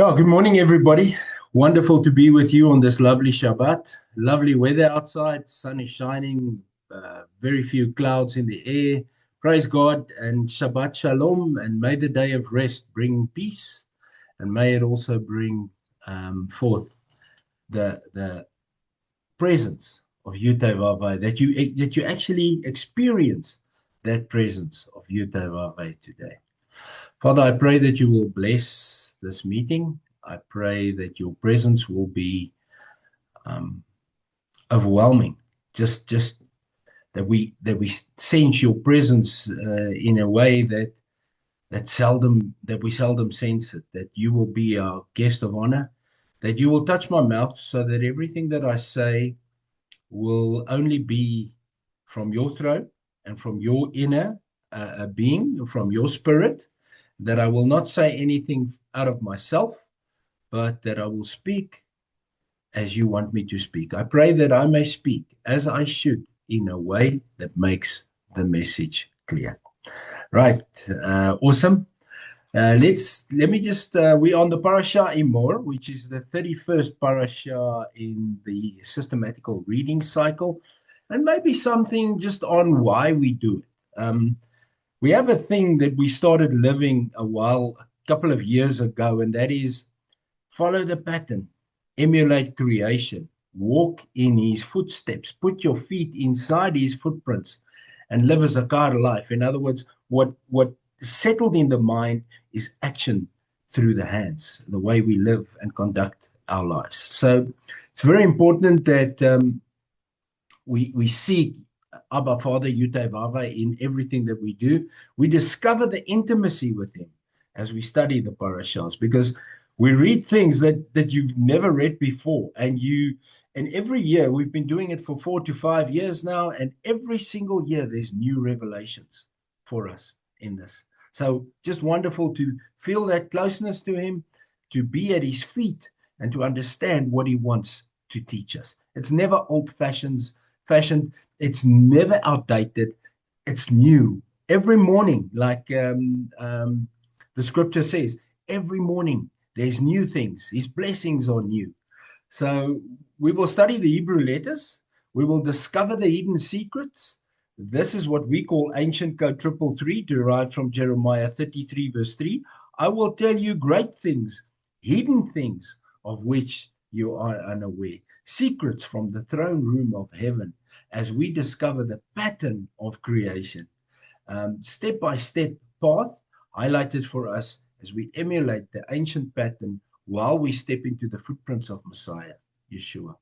Oh, good morning, everybody. Wonderful to be with you on this lovely Shabbat. Lovely weather outside, sun is shining, very few clouds in the air. Praise God and Shabbat Shalom, and may the day of rest bring peace, and may it also bring forth the presence of Yutevavai, that you actually experience that presence of Yutevavai today. Father, I pray that you will bless this meeting. I pray that your presence will be um, overwhelming. Just that we sense your presence in a way that we seldom sense it. That you will be our guest of honor. That you will touch my mouth so that everything that I say will only be from your throne and from your inner being, from your spirit, that I will not say anything out of myself, but that I will speak as you want me to speak. I pray that I may speak as I should in a way that makes the message clear. Right. Awesome. Let me just we're on the Parashah Emor, which is the 31st Parashah in the systematical reading cycle, and maybe something just on why we do it. We have a thing that we started living a couple of years ago, and that is follow the pattern, emulate creation, walk in his footsteps, put your feet inside his footprints, and live a Zakar life. In other words, what settled in the mind is action through the hands, the way we live and conduct our lives. So it's very important that we seek Abba Father Yutevava in everything that we do. We discover the intimacy with him as we study the parashas, because we read things that you've never read before, and every year we've been doing it for 4 to 5 years now, and every single year there's new revelations for us in this. So just wonderful to feel that closeness to him, to be at his feet, and to understand what he wants to teach us. It's never old-fashioned. It's never outdated. It's new every morning, like the scripture says. Every morning there's new things. His blessings are new. So we will study the Hebrew letters. We will discover the hidden secrets. This is what we call ancient code 333, derived from Jeremiah 33, verse 3. I will tell you great things, hidden things of which you are unaware. Secrets from the throne room of heaven, as we discover the pattern of creation. Step-by-step path highlighted for us as we emulate the ancient pattern while we step into the footprints of Messiah, Yeshua.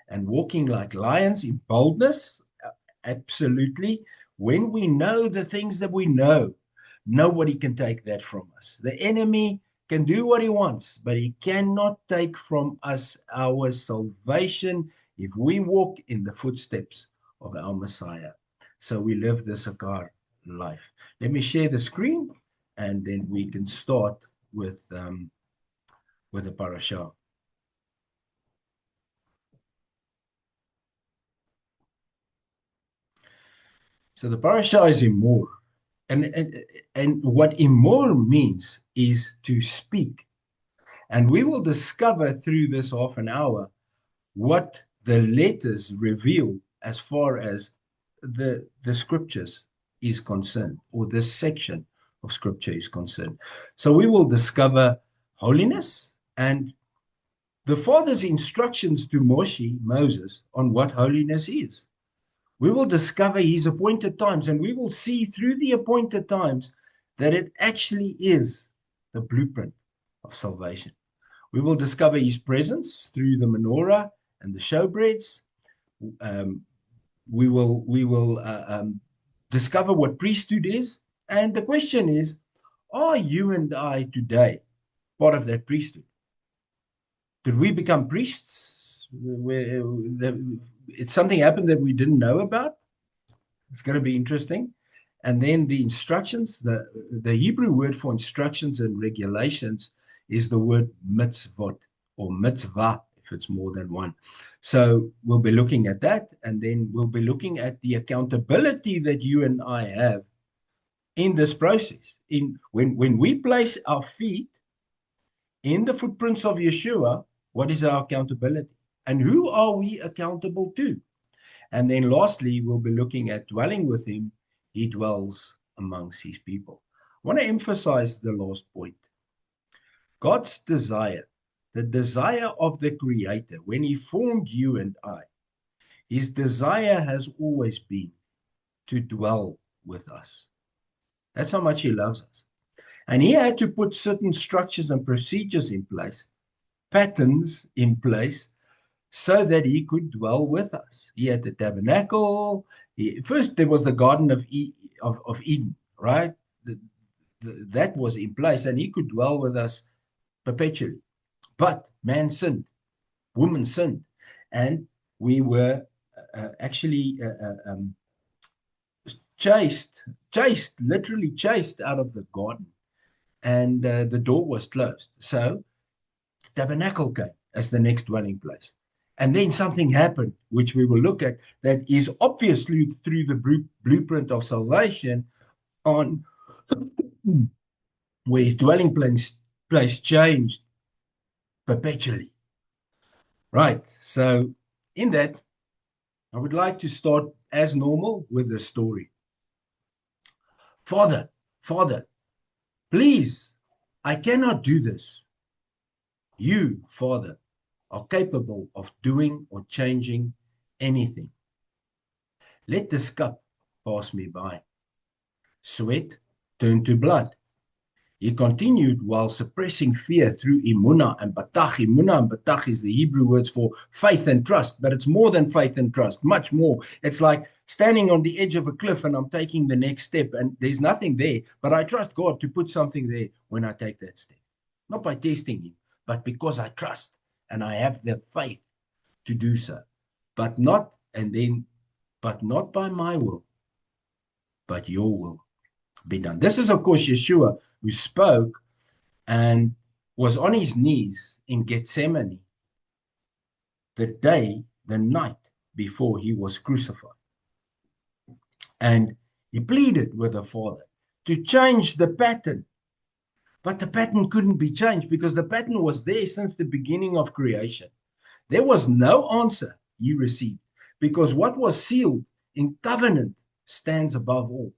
And walking like lions in boldness, absolutely. When we know the things that we know, nobody can take that from us. The enemy can do what he wants, but he cannot take from us our salvation if we walk in the footsteps of our Messiah. So we live the Zakar life. Let me share the screen, and then we can start with the parashah. So the parashah is Emor. And what Emor means is to speak. And we will discover through this half an hour what the letters reveal as far as the scriptures is concerned, or this section of scripture is concerned. So we will discover holiness and the Father's instructions to Moses, on what holiness is. We will discover his appointed times, and we will see through the appointed times that it actually is the blueprint of salvation. We will discover his presence through the menorah and the showbreads. We will discover what priesthood is. And the question is, are you and I today part of that priesthood? Did we become priests? It's something happened that we didn't know about. It's going to be interesting. And then the instructions, the Hebrew word for instructions and regulations is the word mitzvot, or mitzvah, if it's more than one. So we'll be looking at that, and then we'll be looking at the accountability that you and I have in this process. When we place our feet in the footprints of Yeshua, what is our accountability? And who are we accountable to? And then lastly, we'll be looking at dwelling with him. He dwells amongst his people. I want to emphasize the last point. God's desire, the desire of the Creator, when he formed you and I, his desire has always been to dwell with us. That's how much he loves us. And he had to put certain structures and procedures in place, patterns in place, so that he could dwell with us. He had the tabernacle. First, there was the Garden of Eden, right? That was in place, and he could dwell with us perpetually. But man sinned, woman sinned, and we were actually literally chased out of the garden, and the door was closed. So the tabernacle came as the next dwelling place. And then something happened, which we will look at, that is obviously through the blueprint of salvation on where his dwelling place changed perpetually. Right. So in that, I would like to start as normal with the story. Father, please, I cannot do this. You, Father, are capable of doing or changing anything. Let this cup pass me by. Sweat turned to blood. He continued while suppressing fear through Emunah and Batach. Emunah and Batach is the Hebrew words for faith and trust, but it's more than faith and trust, much more. It's like standing on the edge of a cliff and I'm taking the next step and there's nothing there, but I trust God to put something there when I take that step. Not by testing him, but because I trust and I have the faith to do so. But not by my will, but your will be done. This is, of course, Yeshua who spoke and was on his knees in Gethsemane the night before he was crucified. And he pleaded with the Father to change the pattern. But the pattern couldn't be changed because the pattern was there since the beginning of creation. There was no answer he received because what was sealed in covenant stands above all.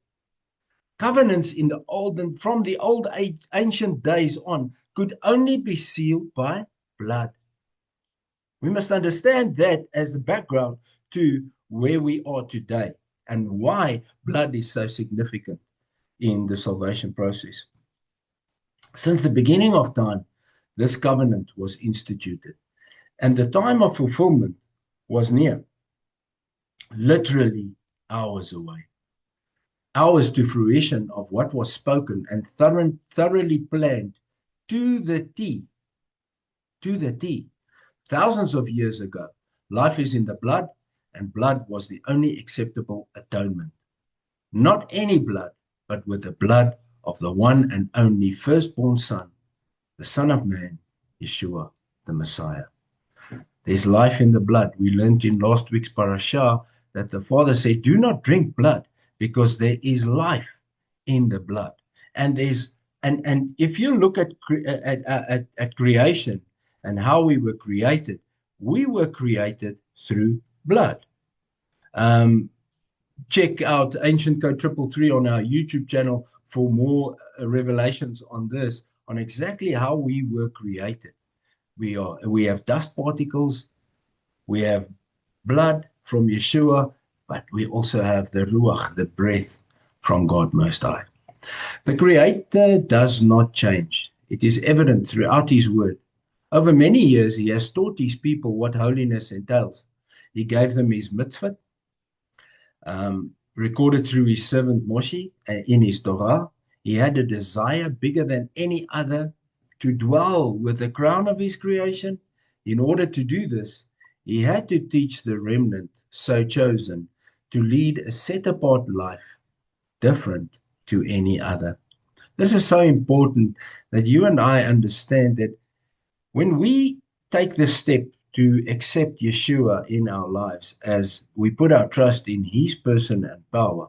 Covenants in the old and from the old ancient days on could only be sealed by blood. We must understand that as the background to where we are today and why blood is so significant in the salvation process. Since the beginning of time, this covenant was instituted, and the time of fulfillment was near, literally hours away. Hours to fruition of what was spoken and thoroughly planned to the T. To the T. Thousands of years ago, life is in the blood, and blood was the only acceptable atonement. Not any blood, but with the blood of the one and only firstborn Son, the Son of Man, Yeshua, the Messiah. There's life in the blood. We learned in last week's Parashah that the Father said, do not drink blood, because there is life in the blood. And if you look at creation and how we were created through blood. Check out Ancient Code 333 on our YouTube channel for more revelations on this, on exactly how we were created. We have dust particles, we have blood from Yeshua, but we also have the Ruach, the breath from God Most High. The Creator does not change. It is evident throughout His Word. Over many years, He has taught His people what holiness entails. He gave them His mitzvot, recorded through His servant Moshe in His Torah. He had a desire bigger than any other to dwell with the crown of His creation. In order to do this, He had to teach the remnant, so chosen, to lead a set-apart life, different to any other. This is so important that you and I understand that when we take the step to accept Yeshua in our lives, as we put our trust in His person and power,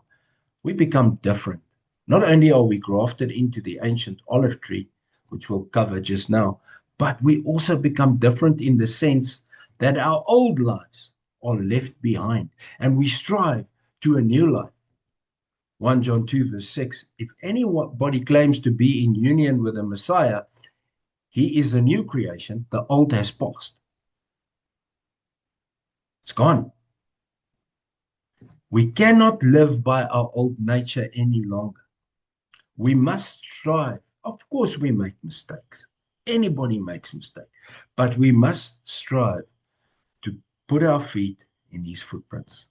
we become different. Not only are we grafted into the ancient olive tree, which we'll cover just now, but we also become different in the sense that our old lives are left behind and we strive to a new life. 1 John 2, verse 6. If anybody claims to be in union with the Messiah, he is a new creation. The old has passed. It's gone. We cannot live by our old nature any longer. We must strive. Of course, we make mistakes. Anybody makes mistakes. But we must strive to put our feet in his footprints.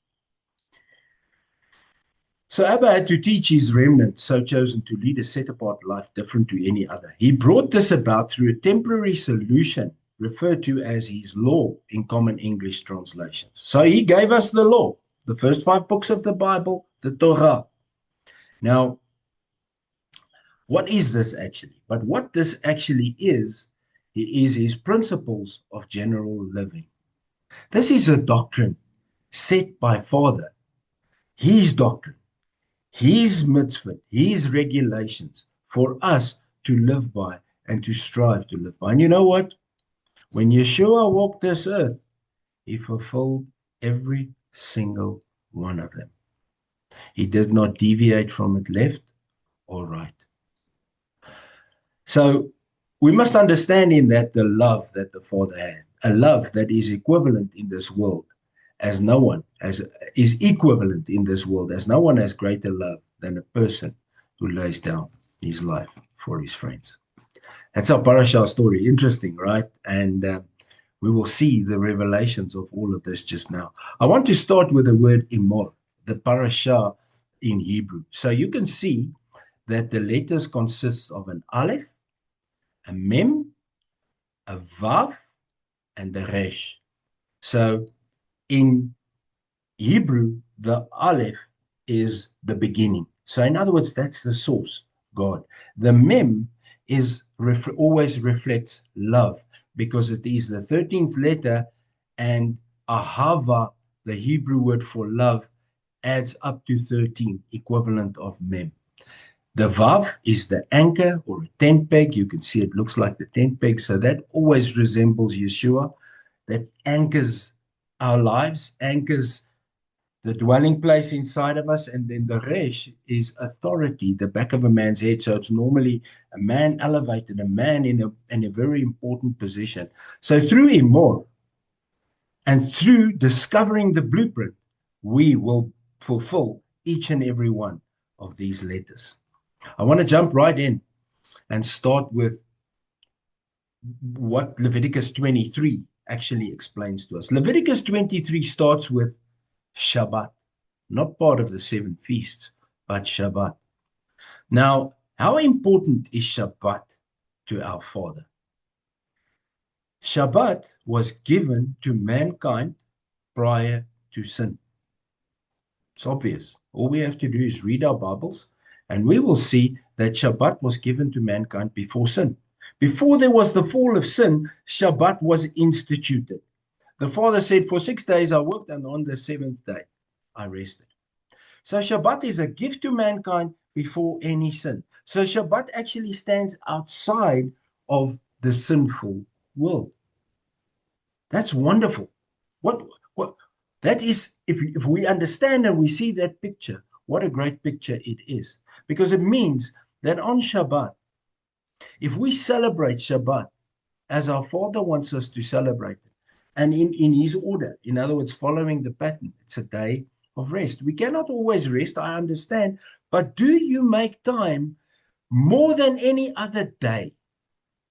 So Abba had to teach his remnant, so chosen to lead a set-apart life different to any other. He brought this about through a temporary solution referred to as his law in common English translations. So he gave us the law, the first 5 books of the Bible, the Torah. Now, what is this actually? But what this actually is his principles of general living. This is a doctrine set by Father, his doctrine, his mitzvah, his regulations for us to live by and to strive to live by. And you know what? When Yeshua walked this earth, he fulfilled every single one of them. He did not deviate from it left or right. So we must understand in that the love that the Father had, a love that is equivalent in this world as no one is equivalent in this world as no one has greater love than a person who lays down his life for his friends. That's our Parashah story. Interesting, right? And we will see the revelations of all of this just now. I want to start with the word Emor, the Parashah in Hebrew. So you can see that the letters consist of an Aleph, a Mem, a Vav, and a Resh. So in Hebrew, the Aleph is the beginning. So in other words, that's the source, God. The Mem is always reflects love because it is the 13th letter, and Ahava, the Hebrew word for love, adds up to 13, equivalent of Mem. The Vav is the anchor or a tent peg. You can see it looks like the tent peg. So that always resembles Yeshua. That anchors our lives, anchors the dwelling place inside of us. And then the Resh is authority, the back of a man's head. So it's normally a man elevated, a man in a very important position. So through Emor and through discovering the blueprint, we will fulfill each and every one of these letters. I want to jump right in and start with what Leviticus 23 actually explains to us. Leviticus 23 starts with Shabbat, not part of the 7 feasts, but Shabbat. Now, how important is Shabbat to our Father? Shabbat was given to mankind prior to sin. It's obvious. All we have to do is read our Bibles, and we will see that Shabbat was given to mankind before sin. Before there was the fall of sin, Shabbat was instituted. The Father said, for 6 days I worked, and on the 7th day I rested. So Shabbat is a gift to mankind before any sin. So Shabbat actually stands outside of the sinful world. That's wonderful. What that is, if we understand and we see that picture, what a great picture it is. Because it means that on Shabbat, if we celebrate Shabbat as our Father wants us to celebrate it, and in his order, in other words, following the pattern, it's a day of rest. We cannot always rest, I understand, but do you make time more than any other day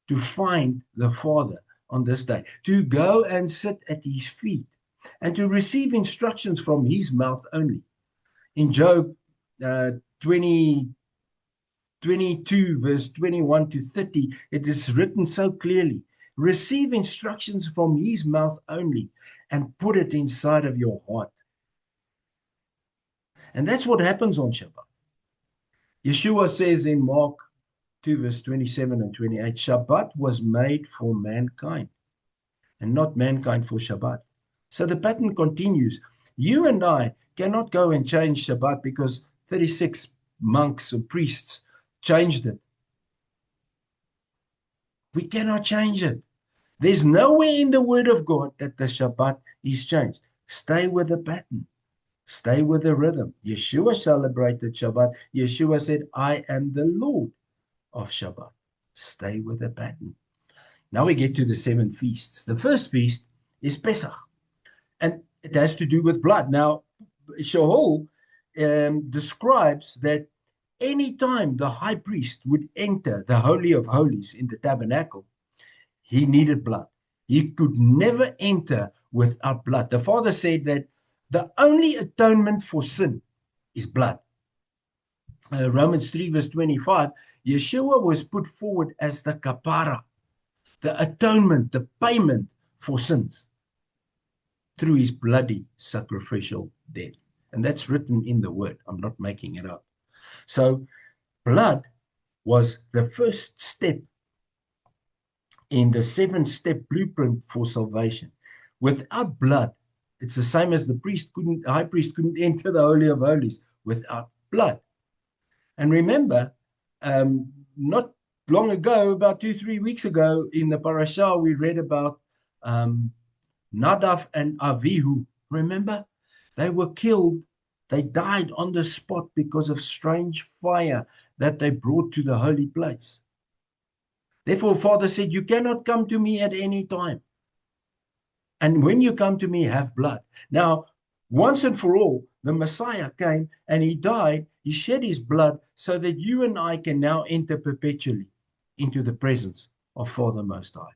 to find the Father on this day, to go and sit at his feet and to receive instructions from his mouth only? In Job 22, verse 21 to 30, it is written so clearly, receive instructions from his mouth only and put it inside of your heart. And that's what happens on Shabbat. Yeshua says in Mark 2, verse 27 and 28, Shabbat was made for mankind and not mankind for Shabbat. So the pattern continues. You and I cannot go and change Shabbat because 36 monks or priests changed it. We cannot change it. There's nowhere in the Word of God that the Shabbat is changed. Stay with the pattern. Stay with the rhythm. Yeshua celebrated Shabbat. Yeshua said, I am the Lord of Shabbat. Stay with the pattern. Now we get to the 7 feasts. The first feast is Pesach, and it has to do with blood. Now, Shaul describes that any time the high priest would enter the Holy of Holies in the tabernacle, he needed blood. He could never enter without blood. The Father said that the only atonement for sin is blood. Romans 3 verse 25, Yeshua was put forward as the kapara, the atonement, the payment for sins through his bloody sacrificial death. And that's written in the word. I'm not making it up. So blood was the first step in the 7-step blueprint for salvation. Without blood, it's the same as the high priest couldn't enter the Holy of Holies without blood. And remember, not long ago, about 2-3 weeks ago, in the Parashah, we read about Nadav and Avihu. Remember? They were killed. They died on the spot because of strange fire that they brought to the holy place. Therefore, Father said, you cannot come to me at any time. And when you come to me, have blood. Now, once and for all, the Messiah came and he died. He shed his blood so that you and I can now enter perpetually into the presence of Father Most High.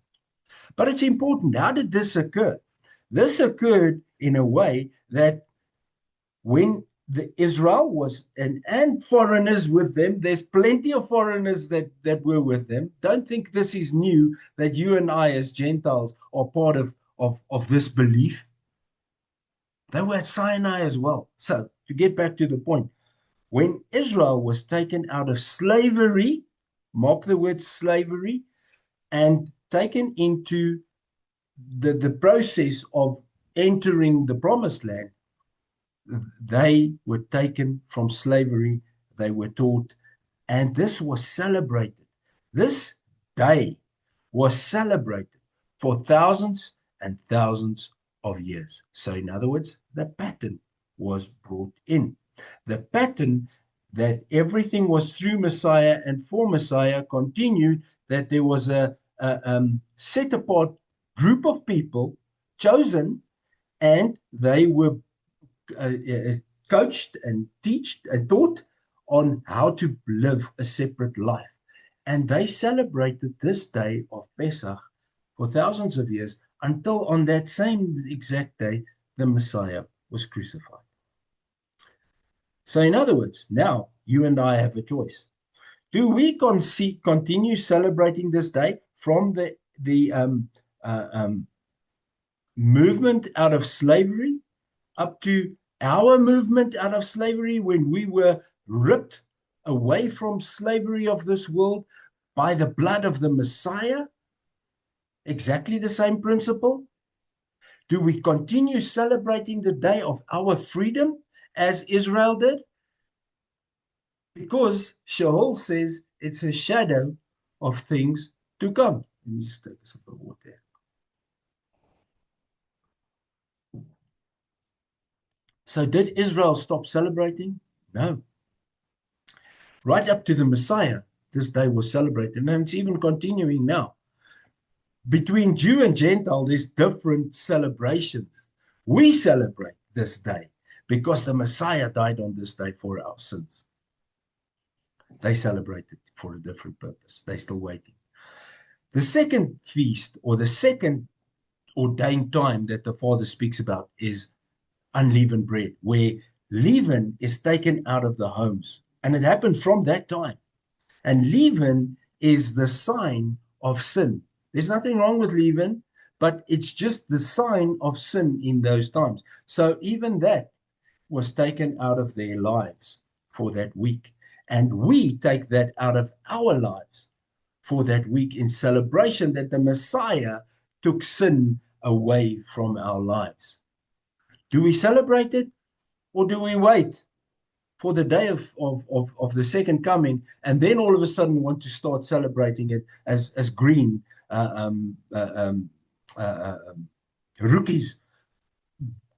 But it's important. How did this occur? This occurred in a way that when Israel was, and foreigners with them, there's plenty of foreigners that were with them. Don't think this is new, that you and I as Gentiles are part of this belief. They were at Sinai as well. So to get back to the point, when Israel was taken out of slavery, mark the word slavery, and taken into the process of entering the promised land, they were taken from slavery, they were taught, and this was celebrated. This day was celebrated for thousands and thousands of years. So in other words, the pattern was brought in. The pattern that everything was through Messiah and for Messiah continued, that there was a set apart group of people chosen, and they were coached and taught on how to live a separate life. And they celebrated this day of Pesach for thousands of years until on that same exact day, the Messiah was crucified. So in other words, now you and I have a choice. Do we continue celebrating this day from the movement out of slavery up to our movement out of slavery when we were ripped away from slavery of this world by the blood of the Messiah? Exactly the same principle. Do we continue celebrating the day of our freedom as Israel did? Because Shaul says it's a shadow of things to come. Let me just take a sip of water. So did Israel stop celebrating? No. Right up to the Messiah, this day was celebrated, and it's even continuing now. Between Jew and Gentile, there's different celebrations. We celebrate this day because the Messiah died on this day for our sins. They celebrated for a different purpose. They're still waiting. The second feast, or the second ordained time that the Father speaks about, is unleavened bread, where leaven is taken out of the homes. And it happened from that time. And leaven is the sign of sin. There's nothing wrong with leaven, but it's just the sign of sin in those times. So even that was taken out of their lives for that week. And we take that out of our lives for that week in celebration that the Messiah took sin away from our lives. Do we celebrate it, or do we wait for the day of the second coming, and then all of a sudden want to start celebrating it as green rookies,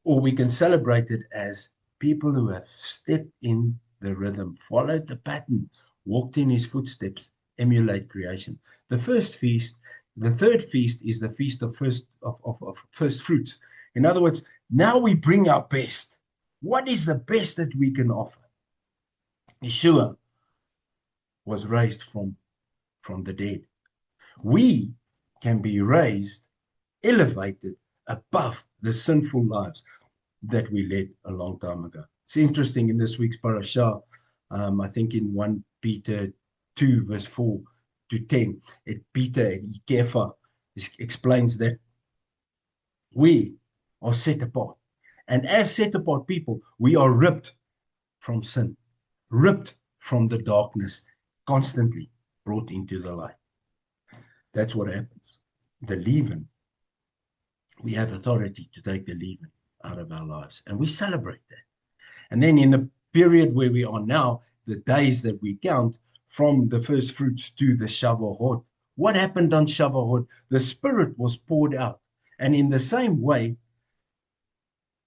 or we can celebrate it as people who have stepped in the rhythm, followed the pattern, walked in his footsteps, emulate creation. The first feast, the third feast, is the feast of first fruits. In other words, now we bring our best. What is the best that we can offer? Yeshua was raised from the dead. We can be raised, elevated above the sinful lives that we led a long time ago. It's interesting in this week's Parashah, I think in 1 Peter 2, verse 4 to 10, Peter Kefa explains that we are set apart. And as set apart people, we are ripped from sin, ripped from the darkness, constantly brought into the light. That's what happens. The leaven, we have authority to take the leaven out of our lives, and we celebrate that. And then in the period where we are now, the days that we count from the first fruits to the Shavuot, what happened on Shavuot? The Spirit was poured out. And in the same way,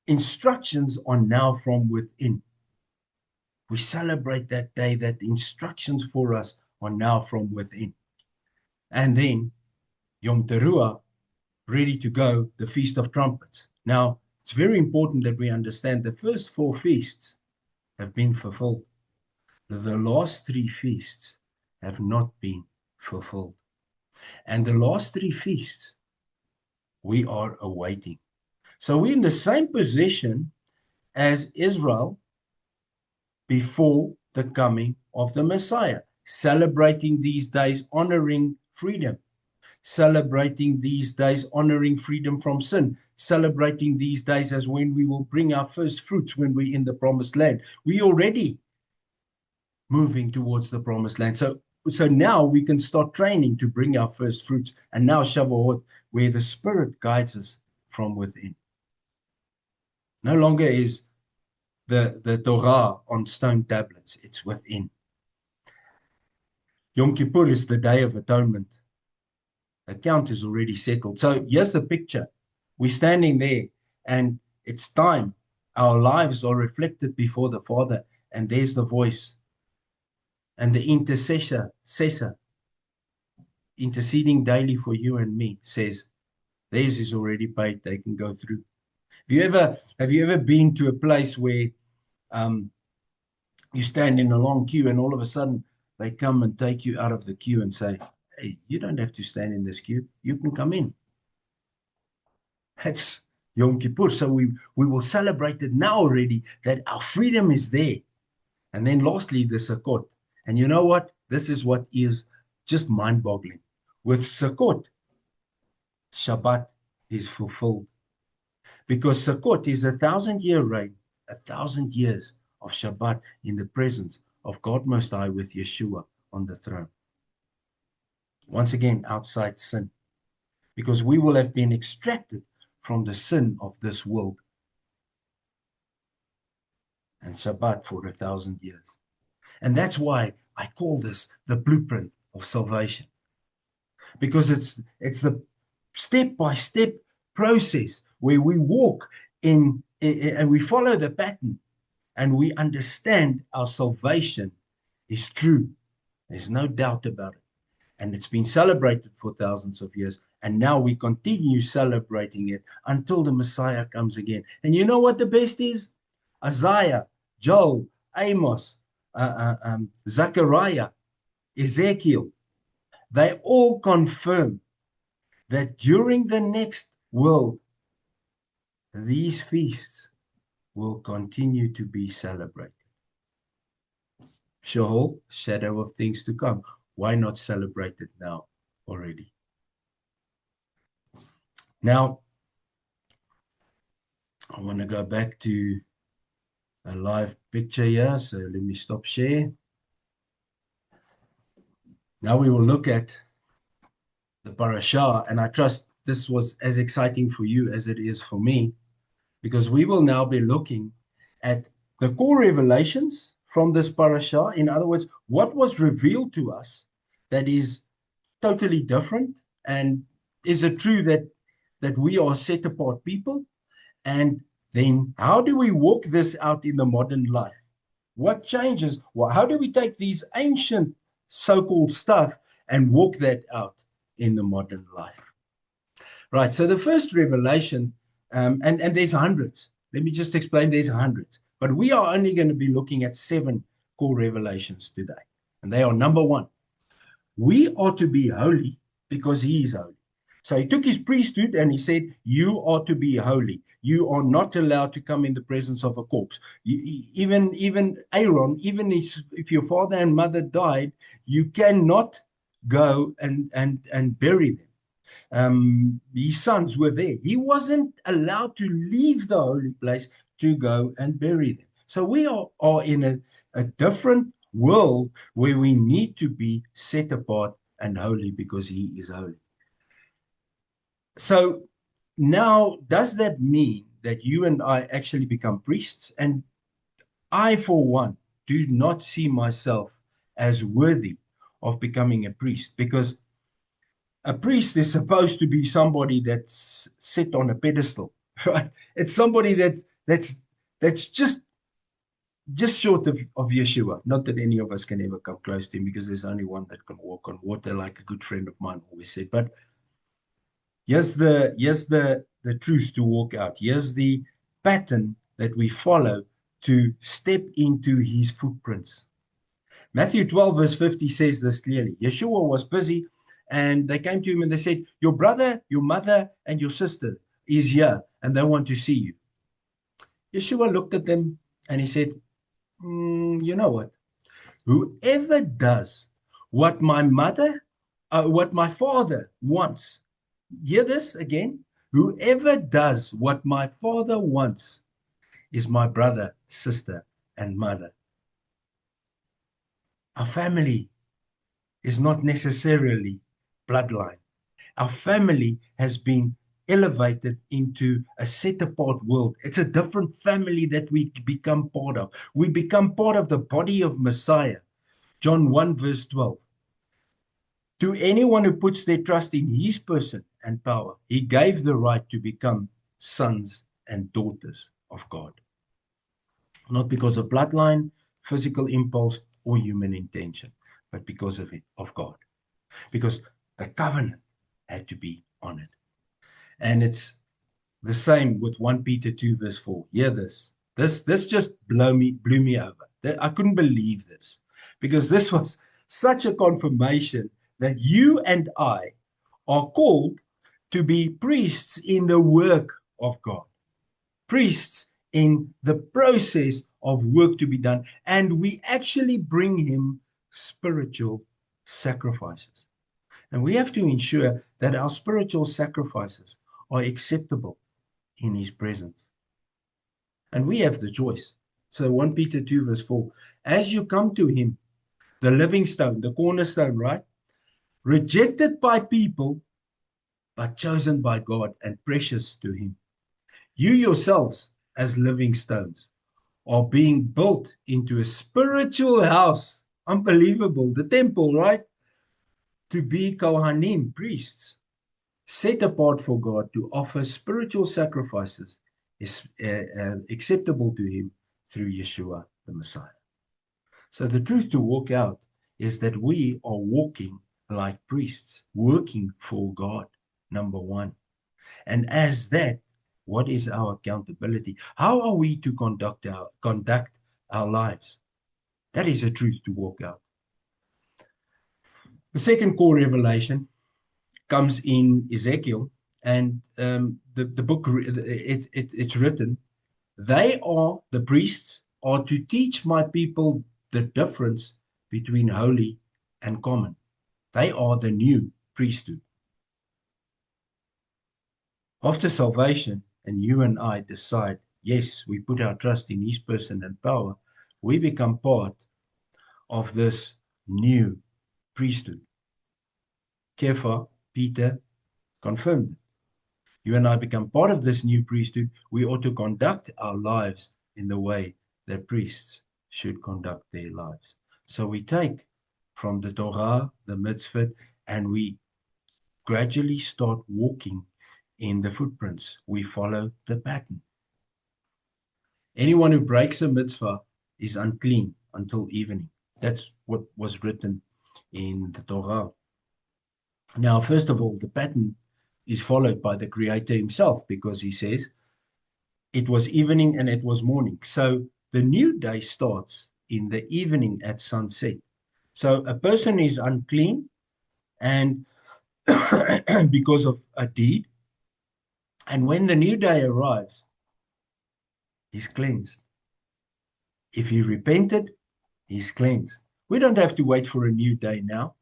instructions are now from within. We celebrate that day, that the instructions for us are now from within. And then Yom Teruah, ready to go, the Feast of Trumpets. Now, it's very important that we understand the first 4 feasts have been fulfilled. The last 3 feasts have not been fulfilled. And the last 3 feasts, we are awaiting. So we're in the same position as Israel before the coming of the Messiah, celebrating these days, honoring freedom, celebrating these days, honoring freedom from sin, celebrating these days as when we will bring our first fruits when we're in the promised land. We already moving towards the promised land. So now we can start training to bring our first fruits. And now Shavuot, where the Spirit guides us from within. No longer is the Torah on stone tablets. It's within. Yom Kippur is the Day of Atonement. Account is already settled. So here's the picture. We're standing there, and it's time. Our lives are reflected before the Father, and there's the voice. And the intercessor, interceding daily for you and me, says, theirs is already paid. They can go through. Have you ever been to a place where you stand in a long queue, and all of a sudden they come and take you out of the queue and say, hey, you don't have to stand in this queue. You can come in. That's Yom Kippur. So we will celebrate it now already, that our freedom is there. And then lastly, the Sukkot. And you know what? This is what is just mind-boggling. With Sukkot, Shabbat is fulfilled. Because Sukkot is 1,000-year reign, 1,000 years of Shabbat in the presence of God Most High with Yeshua on the throne. Once again, outside sin. Because we will have been extracted from the sin of this world. And Shabbat for 1,000 years. And that's why I call this the blueprint of salvation. Because it's the step-by-step process where we walk in and we follow the pattern and we understand our salvation is true. There's no doubt about it. And it's been celebrated for thousands of years. And now we continue celebrating it until the Messiah comes again. And you know what the best is? Isaiah, Joel, Amos, Zakariah, Ezekiel, they all confirm that during the next world, these feasts will continue to be celebrated. Sheol, shadow of things to come. Why not celebrate it now already? Now, I want to go back to a live picture here. So let me stop share. Now we will look at the Parashah, and I trust this was as exciting for you as it is for me, because we will now be looking at the core revelations from this parashah? In other words, what was revealed to us that is totally different? And is it true that we are set apart people? And then how do we walk this out in the modern life? What changes? Well, how do we take these ancient so-called stuff and walk that out in the modern life? Right. So the first revelation, and there's hundreds. Let me just explain. There's hundreds, but we are only going to be looking at 7 core revelations today, and they are: number one, we are to be holy because He is holy. So He took His priesthood and He said, "You are to be holy. You are not allowed to come in the presence of a corpse. Even Aaron, even if your father and mother died, you cannot go and bury them. His sons were there. He wasn't allowed to leave the holy place to go and bury them. So we are in a different world where we need to be set apart and holy because He is holy. So now, does that mean that you and I actually become priests? And I, for one, do not see myself as worthy of becoming a priest, because a priest is supposed to be somebody that's set on a pedestal, right? It's somebody that's just short of Yeshua. Not that any of us can ever come close to Him, because there's only one that can walk on water, like a good friend of mine always said. But here's the truth to walk out. Here's the pattern that we follow to step into His footprints. Matthew 12, verse 50 says this clearly. Yeshua was busy, and they came to Him and they said, "Your brother, your mother, and your sister is here, and they want to see you." Yeshua looked at them and He said, "You know what? Whoever does what my mother, what my father wants," hear this again, "whoever does what my father wants is my brother, sister, and mother." Our family is not necessarily bloodline. Our family has been elevated into a set apart world. It's a different family that we become part of. We become part of the body of Messiah. John 1, verse 12. To anyone who puts their trust in His person and power, He gave the right to become sons and daughters of God. Not because of bloodline, physical impulse, or human intention, but because of God. Because the covenant had to be honored. And it's the same with 1 Peter 2, verse 4. Hear this. This just blew me over. I couldn't believe this, because this was such a confirmation that you and I are called to be priests in the work of God. Priests in the process of work to be done. And we actually bring Him spiritual sacrifices. And we have to ensure that our spiritual sacrifices are acceptable in His presence. And we have the choice. So 1 Peter 2, verse 4, as you come to Him, the living stone, the cornerstone, right? Rejected by people, but chosen by God and precious to Him. You yourselves, as living stones, are being built into a spiritual house. Unbelievable. The temple, right? To be Kohanim, priests, set apart for God to offer spiritual sacrifices is acceptable to Him through Yeshua, the Messiah. So the truth to walk out is that we are walking like priests, working for God, number one. And as that, what is our accountability? How are we to conduct our lives? That is a truth to walk out. The second core revelation comes in Ezekiel, and the book, it's written, they are, the priests, are to teach my people the difference between holy and common. They are the new priesthood. After salvation, and you and I decide, yes, we put our trust in His person and power, we become part of this new priesthood. Kepha, Peter, confirmed it. You and I become part of this new priesthood. We ought to conduct our lives in the way that priests should conduct their lives. So we take from the Torah, the mitzvah, and we gradually start walking in the footprints. We follow the pattern. Anyone who breaks a mitzvah is unclean until evening. That's what was written in the Torah. Now, first of all, the pattern is followed by the Creator himself, because he says, it was evening and it was morning. So the new day starts in the evening at sunset. So a person is unclean and because of a deed. And when the new day arrives, he's cleansed. If he repented, he's cleansed. We don't have to wait for a new day now.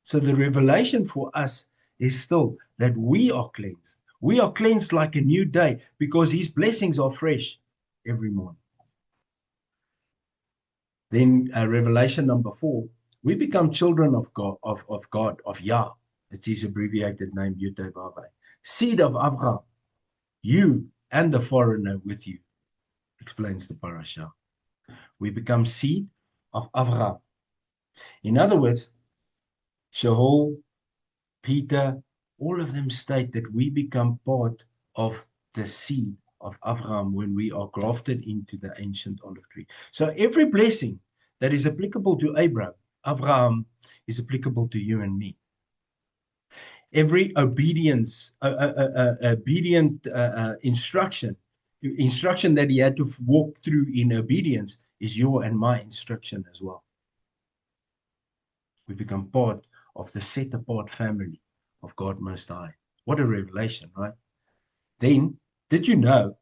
So the revelation for us is still that we are cleansed. We are cleansed like a new day because his blessings are fresh every morning. Then revelation number 4, we become children of God, of Yah. It's his abbreviated name, Yud-Heh-Vav-Heh. Seed of Abraham, you and the foreigner with you, explains the Parashah. We become seed of Abraham. In other words, Shaul, Peter, all of them state that we become part of the seed of Abraham when we are grafted into the ancient olive tree. So every blessing that is applicable to Abraham is applicable to you and me. Every obedient instruction that he had to walk through in obedience is your and my instruction as well. We become part of the set-apart family of God Most High. What a revelation, right? Then, did you know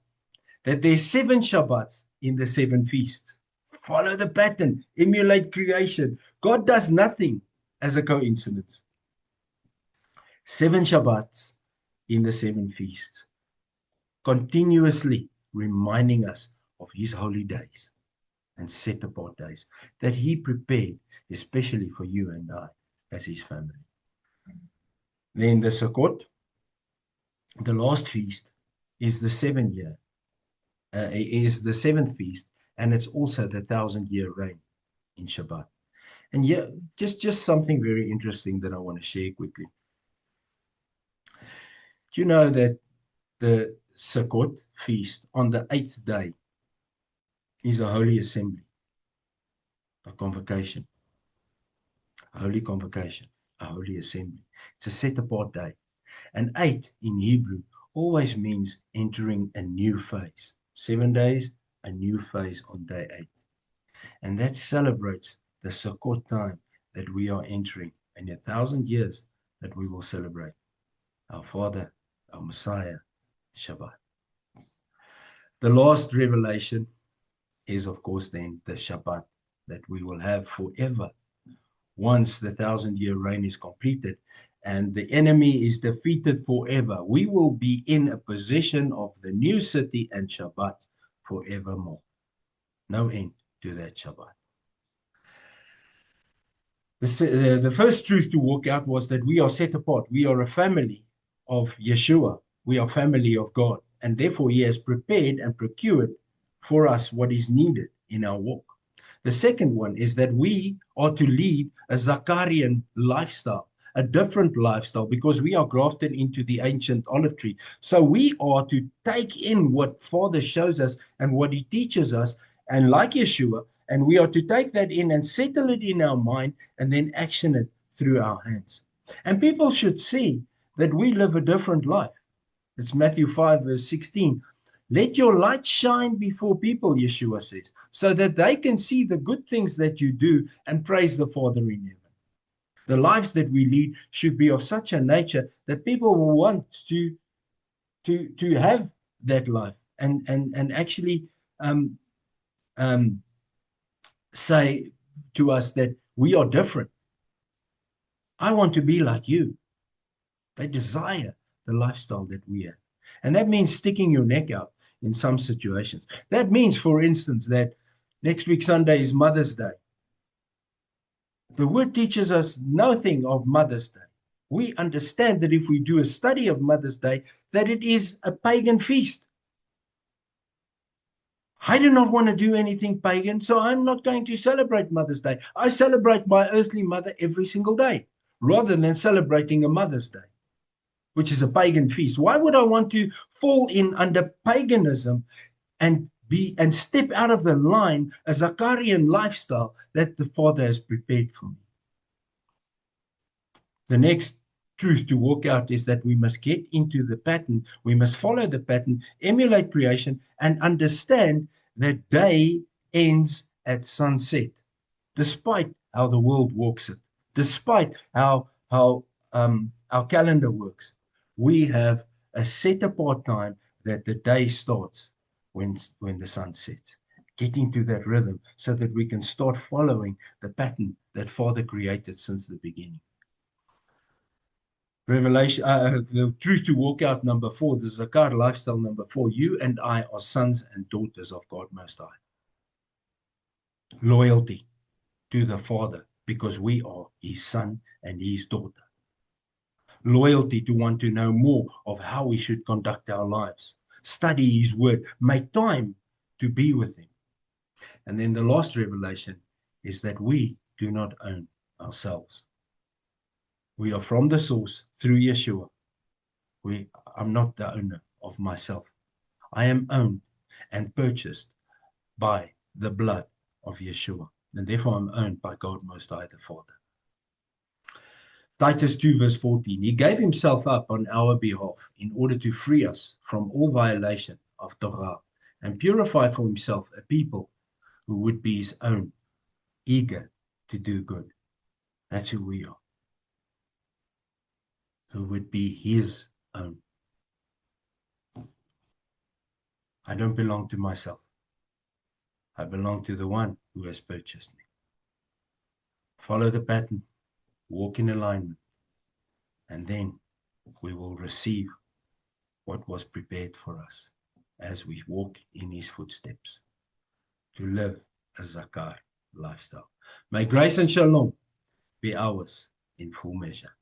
that there's 7 Shabbats in the 7 feasts? Follow the pattern, emulate creation. God does nothing as a coincidence. 7 Shabbats in the 7 feasts, continuously reminding us of his holy days and set-apart days that he prepared especially for you and I as his family. Then the Sukkot, the last feast, is the 7th feast, and it's also the 1,000-year reign in Shabbat. And yeah, just something very interesting that I want to share quickly. Do you know that the Sukkot feast on the 8th day is a holy assembly, a convocation, a holy convocation, a holy assembly. It's a set-apart day. And 8 in Hebrew always means entering a new phase. 7 days, a new phase on day 8. And that celebrates the Sukkot time that we are entering, and 1,000 years that we will celebrate our Father, our Messiah, Shabbat. The last revelation is, of course, then the Shabbat that we will have forever once the 1,000-year reign is completed and the enemy is defeated forever. We will be in a possession of the new city and Shabbat forevermore. No end to that Shabbat. The first truth to walk out was that we are set apart. We are a family of Yeshua. We are family of God. And therefore, he has prepared and procured for us what is needed in our walk. The second one is that we are to lead a Zakarian lifestyle, a different lifestyle, because we are grafted into the ancient olive tree. So we are to take in what Father shows us and what he teaches us, and like Yeshua, and we are to take that in and settle it in our mind and then action it through our hands. And people should see that we live a different life. It's Matthew 5, verse 16. Let your light shine before people, Yeshua says, so that they can see the good things that you do and praise the Father in heaven. The lives that we lead should be of such a nature that people will want to have that life and actually say to us that we are different. I want to be like you. They desire the lifestyle that we have. And that means sticking your neck out in some situations. That means, for instance, that next week Sunday is Mother's Day. The word teaches us nothing of Mother's Day. We understand that if we do a study of Mother's Day, that it is a pagan feast. I do not want to do anything pagan, so I'm not going to celebrate Mother's Day. I celebrate my earthly mother every single day rather than celebrating a Mother's Day, which is a pagan feast. Why would I want to fall in under paganism and step out of the line, a Zakarian lifestyle that the Father has prepared for me? The next truth to walk out is that we must get into the pattern. We must follow the pattern, emulate creation, and understand that day ends at sunset, despite how the world walks it, despite how our calendar works. We have a set apart time that the day starts when the sun sets. Get into that rhythm so that we can start following the pattern that Father created since the beginning. The truth to walk out number 4, the Zakar lifestyle number 4. You and I are sons and daughters of God Most High. Loyalty to the Father because we are His son and His daughter. Loyalty to want to know more of how we should conduct our lives. Study His word. Make time to be with Him. And then the last revelation is that we do not own ourselves. We are from the source through Yeshua. I'm not the owner of myself. I am owned and purchased by the blood of Yeshua. And therefore I'm owned by God Most High, the Father. Titus 2 verse 14. He gave himself up on our behalf in order to free us from all violation of Torah and purify for himself a people who would be his own, eager to do good. That's who we are. Who would be his own. I don't belong to myself. I belong to the one who has purchased me. Follow the pattern, walk in alignment, and then we will receive what was prepared for us as we walk in his footsteps to live a Zakar lifestyle. May grace and shalom be ours in full measure.